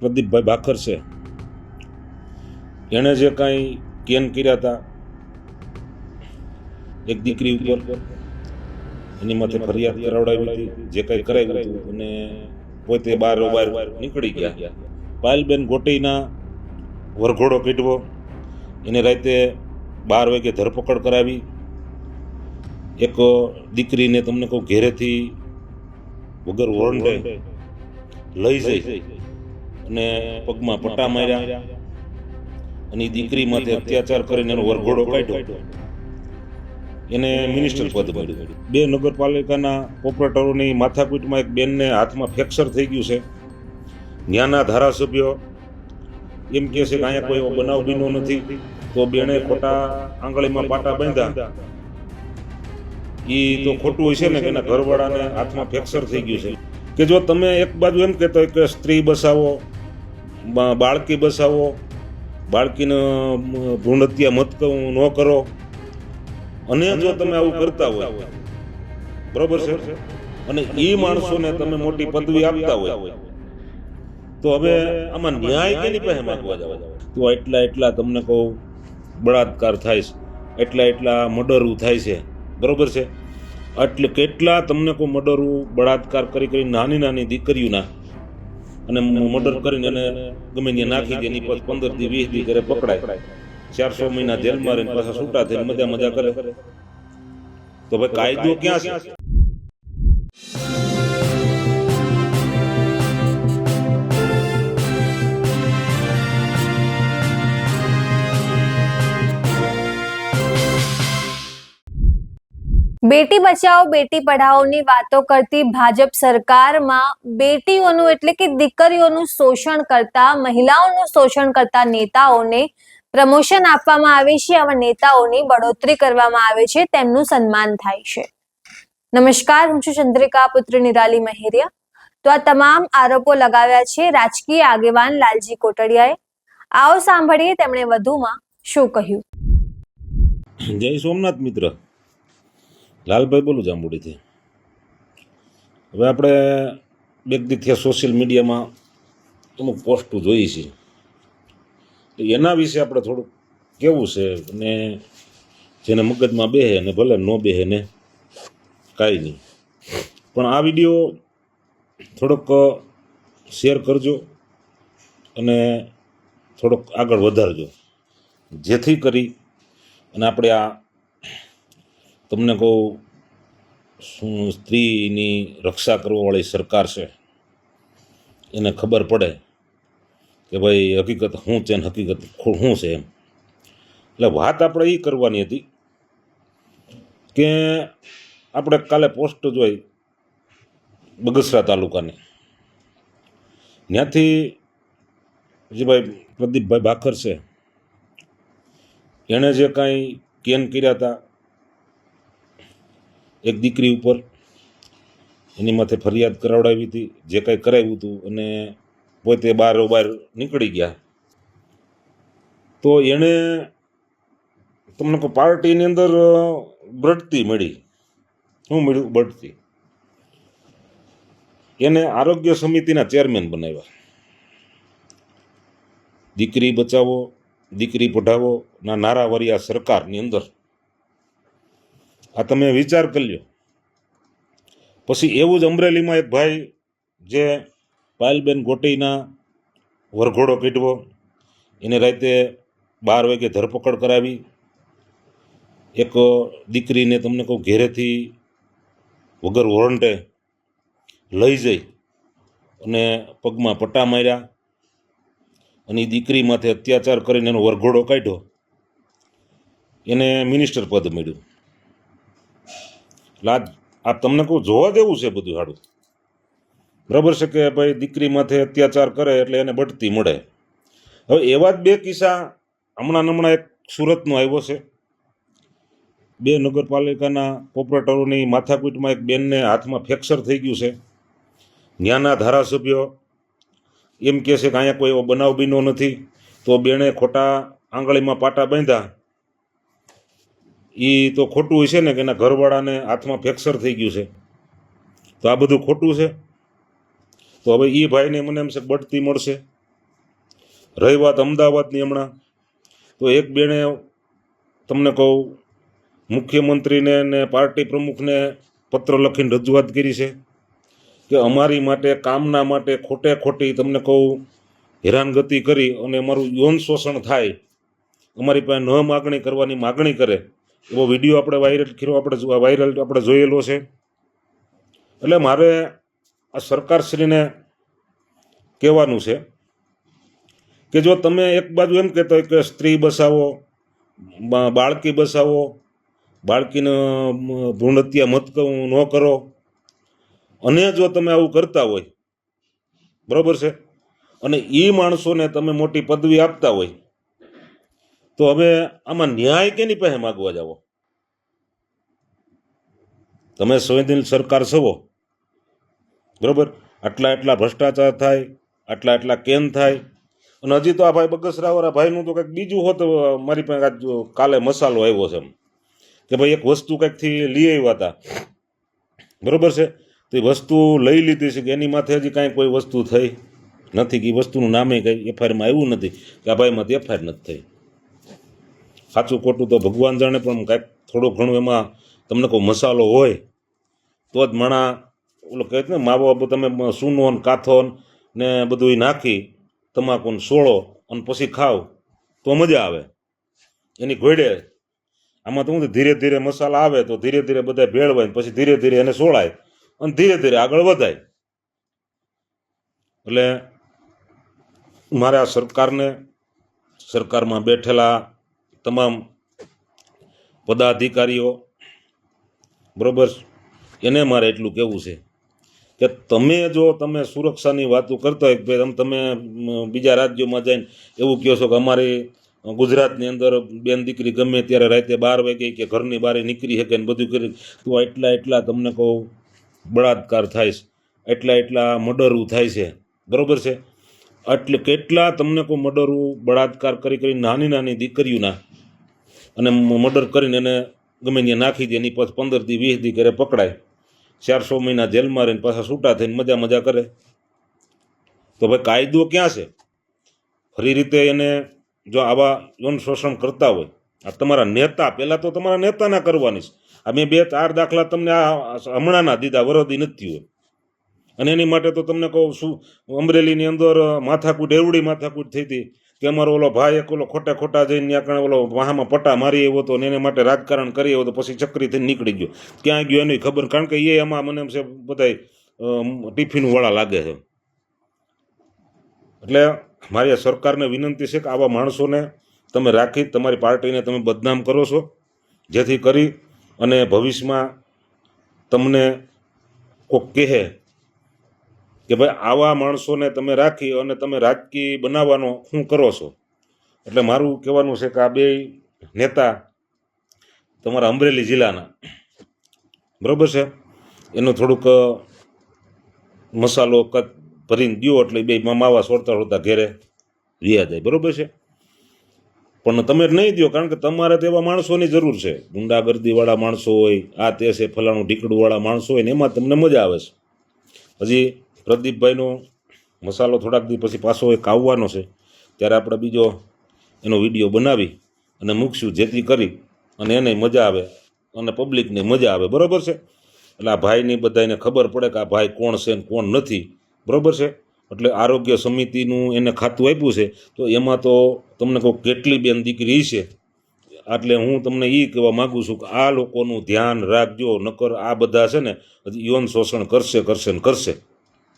પ્રદીપભાઈ ભાખર છે, એણે જે કાંઈ કેન કર્યા હતા એક દીકરી ઉપર, એની માથે ફરિયાદ કરાવડાવી હતી, જે કાંઈ કરાવ્યું હતું, અને પોતે બહાર નીકળી ગયા. પાયલબેન ગોટીના વરઘોડો પીટવો, એને રાતે 12 વાગે ધરપકડ કરાવી. એક દીકરીને તમને કહું ઘેરેથી વગર વોરંટે લઈ જઈ અને પગમાં પટ્ટા માર્યા, અને દીકરી માથે અત્યાચાર કરીને એનો વરઘોડો કાઢ્યો. એને મિનિસ્ટર પદ મળ્યું. 2 નગરપાલિકાના ઓપરેટરોની માથાકૂટમાં એક બેનને હાથમાં ફ્રેક્ચર થઈ ગયું છે. ન્યાના ધારાસભ્યો એમ કહે છે કે અહીંયા કોઈ એવો બનાવ બન્યો નથી, તો બેને ખોટા આંગળીમાં પાટા બાંધ્યા. એ તો ખોટું હોય છે ને કે એના ઘરવાળાને હાથમાં ફ્રેક્ચર થઈ ગયું છે. કે જો તમે એક બાજુ એમ કહેતો હોય કે સ્ત્રી બસાવો, બાળકી બસાવો, બાળકીને ભ્રૂણ હત્યા મત ન કરો, અને જો તમે આવું કરતા હોય, બરોબર છે, અને એ માણસોને તમે મોટી પદવી આપતા હોય, તો હવે આમાં ન્યાય કેની પાસે માંગવા જાવ? તો એટલા તમને કહું બળાત્કાર થાય છે, એટલા મર્ડરો થાય છે, બરોબર છે. એટલે કેટલા તમને કહું મર્ડરો બળાત્કાર કરી નાની દીકરીઓના, અને મર્ડર કરીને એને ગમે ત્યાં નાખી દે, એની પછી 15 દી 20 દી ઘરે પકડાય, 400 મહિના જેલમાં રહીને પાછા છૂટા થઈને મજા કરે. તો ભાઈ કાયદો ક્યાં છે? બેટી બચાવો બેટી પઢાઓની વાતો કરતી ભાજપ સરકારમાં બેટીઓનું એટલે કે દીકરીઓનું શોષણ કરતા, મહિલાઓનું શોષણ કરતા નેતાઓને પ્રમોશન આપવામાં આવે છે. આવા નેતાઓની બઢોતરી કરવામાં આવે છે, તેમનું સન્માન થાય છે. નમસ્કાર, હું છું ચંદ્રિકા પુત્ર નિરાલી મહેરિયા. તો આ તમામ આરોપો લગાવ્યા છે રાજકીય આગેવાન લાલજી કોટડિયાએ. આવો સાંભળીએ તેમણે વધુમાં શું કહ્યું. જય સોમનાથ મિત્ર, લાલભાઈ બોલું જાંબુડીથી. હવે આપણે વ્યક્તિથી સોશિયલ મીડિયામાં અમુક પોસ્ટો જોઈ છે, એના વિશે આપણે થોડુંક કેવું છે, અને જેને મગજમાં બેહે ને ભલે ન બેહે ને કાંઈ નહીં, પણ આ વિડીયો થોડોક શેર કરજો અને થોડોક આગળ વધારજો, જેથી કરી અને આપણે આ તમને કહું સ્ત્રીની રક્ષા કરવાવાળી સરકાર છે, એને ખબર પડે કે ભાઈ હકીકત શું છે ને હકીકત શું છે એમ. એટલે વાત આપણે એ કરવાની હતી કે આપણે કાલે પોસ્ટ જોઈ બગસરા તાલુકાની, ત્યાંથી જે ભાઈ પ્રદીપભાઈ ભાખર છે, એણે જે કાંઈ કેન કર્યા હતા એક દીકરી ઉપર, એની માથે ફરિયાદ કરાવડાવી હતી, જે કાંઈ કરાવ્યું હતું, અને પોતે બહાર નીકળી ગયા. તો એણે તમને કહું પાર્ટીની અંદર બઢતી મળી. શું મળ્યું? બઢતી. એને આરોગ્ય સમિતિના ચેરમેન બનાવ્યા. દીકરી બચાવો દીકરી પઢાવો ના નારાવાળી આ સરકારની અંદર આ તમે વિચાર કરી લ્યો. પછી એવું જ અમરેલીમાં એક ભાઈ જે પાયલબેન ગોટીના વરઘોડો પીટવો, એને રાતે 12 વાગે ધરપકડ કરાવી. એક દીકરીને તમને કહું ઘેરેથી વગર વોરંટે લઈ જઈ અને પગમાં પટ્ટા માર્યા, અને દીકરી માથે અત્યાચાર કરીને એનો વરઘોડો કાઢ્યો. એને મિનિસ્ટર પદ મળ્યું. એટલે આ તમને કહું જોવા જેવું છે બધું સારું, બરાબર છે કે ભાઈ દીકરી માથે અત્યાચાર કરે એટલે એને બઢતી મળે. હવે એવા જ 2 કિસ્સા હમણાં એક સુરતનો આવ્યો છે. 2 નગરપાલિકાના ઓપરેટરોની માથાકૂટમાં એક બેનને હાથમાં ફ્રેક્ચર થઈ ગયું છે. ન્યાના ધારાસભ્યો એમ કહે છે કે અહીંયા કોઈ એવો બનાવ બન્યો નથી, તો બેને ખોટા આંગળીમાં પાટા બાંધ્યા. એ તો ખોટું હોય છે ને કે એના ઘરવાળાને હાથમાં ફ્રેક્ચર થઈ ગયું છે. તો આ બધું ખોટું છે. તો હવે એ ભાઈને મને એમ છે બઢતી મળશે, રહી વાત અમદાવાદની હમણાં, તો એક બેને તમને કહું મુખ્યમંત્રીને ને પાર્ટી પ્રમુખને પત્ર લખીને રજૂઆત કરી છે કે અમારી માટે કામના માટે ખોટે ખોટી તમને કહું હેરાનગતિ કરી અને અમારું યૌન શોષણ થાય, અમારી પાસે ન માગણી કરવાની માગણી કરે એવો વિડીયો આપણે વાયરલ આપણે જોયેલો છે. એટલે મારે આ સરકારશ્રીને કહેવાનું છે કે જો તમે એક બાજુ એમ કહેતા હોય કે સ્ત્રી બસાવો, બાળકી બસાવો, બાળકીને ભ્રૂણ હત્યા ન કરો, અને જો તમે આવું કરતા હોય બરાબર છે, અને એ માણસોને તમે મોટી પદવી આપતા હોય, તો હવે આમાં ન્યાય કેની પાસે માગવા જાવો? તમે સંવેદનશીલ સરકાર છો બરાબર, આટલા ભ્રષ્ટાચાર થાય, આટલા કેમ થાય, અને હજી તો આ ભાઈ બગસરાવાળા ભાઈનું તો કંઈક બીજું હોત. મારી પાસે આજ કાલે મસાલો આવ્યો છે એમ કે ભાઈ એક વસ્તુ કંઈકથી લઈ આવ્યા હતા બરાબર છે, તો એ વસ્તુ લઈ લીધી છે કે એની માથે હજી કાંઈ કોઈ વસ્તુ થઈ નથી, કે એ વસ્તુનું નામે કંઈ એફઆઈઆરમાં આવ્યું નથી કે આ ભાઈમાંથી એફઆઈઆર નથી થઈ. સાચું ખોટું તો ભગવાન જાણે, પણ કાંઈક થોડું ઘણું એમાં તમને કોઈ મસાલો હોય તો જ માણા ઓલો કહે ને માવો તમે સૂનો ને કાથો ને બધું નાખી તમાકુ ને સોળો અને પછી ખાવ તો મજા આવે એની ઘોડે. આમાં તો હું ધીરે ધીરે મસાલા આવે તો ધીરે ધીરે બધા ભેળવાય, પછી ધીરે ધીરે એને સોળાય અને ધીરે ધીરે આગળ વધાય. એટલે મારે આ સરકારને, સરકારમાં બેઠેલા તમામ પદાધિકારીઓ બરોબર, એને મારે એટલું કહેવું છે કે તમે સુરક્ષાની વાતો કરતા હોય કે તમે બીજા રાજ્યોમાં જઈને એવું કહો છો કે અમારી ગુજરાતની અંદર બેન દીકરી ગમે ત્યારે રાતે 12 વાગે કે ઘરની બહાર નીકળી શકે ને બધું કરી, તો એટલા તમને કહું બળાત્કાર થાય છે, એટલા મર્ડરો થાય છે બરાબર છે. એટલે કેટલા તમને કહું મર્ડરો બળાત્કાર કરી નાની દીકરીઓના અને મર્ડર કરીને એને ગમે ત્યાં નાખી દે, એની પછી 15 દી 20 દી કરે પકડાય, 400 મહિના જેલમાં રહીને પાછા છૂટા થઈને મજા કરે. તો ભાઈ કાયદો ક્યાં છે? ખરી રીતે એને જો આવા યૌન શોષણ કરતા હોય, આ તમારા નેતા, પહેલાં તો તમારા નેતાના કરવાની છે. આ મેં 2-4 દાખલા તમને આ હમણાંના દીધા, વરદી નથી હોય. અને એની માટે તો તમને કહું શું, અમરેલીની અંદર માથાકૂટ, એવડી માથાકૂટ થઈ હતી કે અમારો ઓલો ભાઈ એક ઓલો ખોટા જઈને ત્યાં કણે ઓલો વાહામાં પટ્ટા મારી આવ્યો હતો ને એને માટે રાજકારણ કરી આવ્યો તો પછી ચક્રી થઈને નીકળી ગયો. ક્યાં ગયો એની ખબર, કારણ કે એ એમાં મને એમ છે બધાય ટિફિનવાળા લાગે છે. એટલે મારી સરકારને વિનંતી છે કે આવા માણસોને તમે રાખી તમારી પાર્ટીને તમે બદનામ કરો છો, જેથી કરી અને ભવિષ્યમાં તમને કોઈક કહે કે ભાઈ આવા માણસોને તમે રાખી અને તમે રાજકીય બનાવવાનો શું કરો છો. એટલે મારું કહેવાનું છે કે આ બે નેતા તમારા અમરેલી જિલ્લાના બરાબર છે, એનું થોડુંક મસાલો ભરીને દો એટલે બે માવા સોડતા ઘેરે વ્યા જાય બરાબર છે. પણ તમે નહીં દો, કારણ કે તમારે તો એવા માણસોની જરૂર છે, ગુંડાગર્દીવાળા માણસો હોય, આ તે છે ફલાણું ઢીકડુંવાળા માણસો હોય ને એમાં તમને મજા આવે છે. હજી પ્રદીપભાઈનો મસાલો થોડાક દી પછી પાછો એક આવવાનો છે, ત્યારે આપણે બીજો એનો વિડીયો બનાવી અને મૂકશું, જેથી કરી અને એને મજા આવે અને પબ્લિકને મજા આવે બરાબર છે. એટલે આ ભાઈની બધાને ખબર પડે કે આ ભાઈ કોણ છે ને કોણ નથી બરાબર છે. એટલે આરોગ્ય સમિતિનું એને ખાતું આપ્યું છે, તો એમાં તો તમને કહું કેટલી બેન દીકરી છે. એટલે હું તમને એ કહેવા માગું છું કે આ લોકોનું ધ્યાન રાખજો, નકર આ બધા છે ને હજી યૌન શોષણ કરશે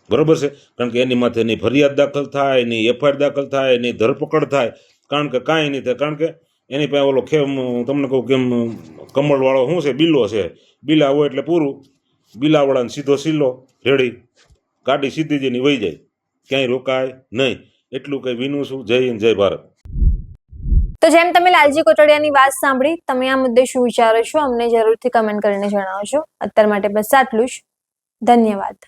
બરાબર છે. કારણ કે એની માથે એની ફરિયાદ દાખલ થાય, એની એફઆઈઆર દાખલ થાય, એની ધરપકડ થાય, કારણ કે કાંઈ નહીં થાય. કારણ કે એની પાસે ઓલો તમને કહું કેમ કમળવાળો શું છે, બિલ્લો છે, બિલા હોય એટલે પૂરું, બિલાવાળાને સીધો સિલ્લો રેડી ગાડી સીધી જઈને વહી જાય, ક્યાંય રોકાય નહીં. એટલું કંઈ વિનું છું. જય હિન્દ, જય ભારત. તો જેમ તમે લાલજી કોટડિયાની વાત સાંભળી, તમે આ મુદ્દે શું વિચારો છો અમને જરૂરથી કમેન્ટ કરીને જણાવજો. અત્યાર માટે બસ આટલું જ. ધન્યવાદ.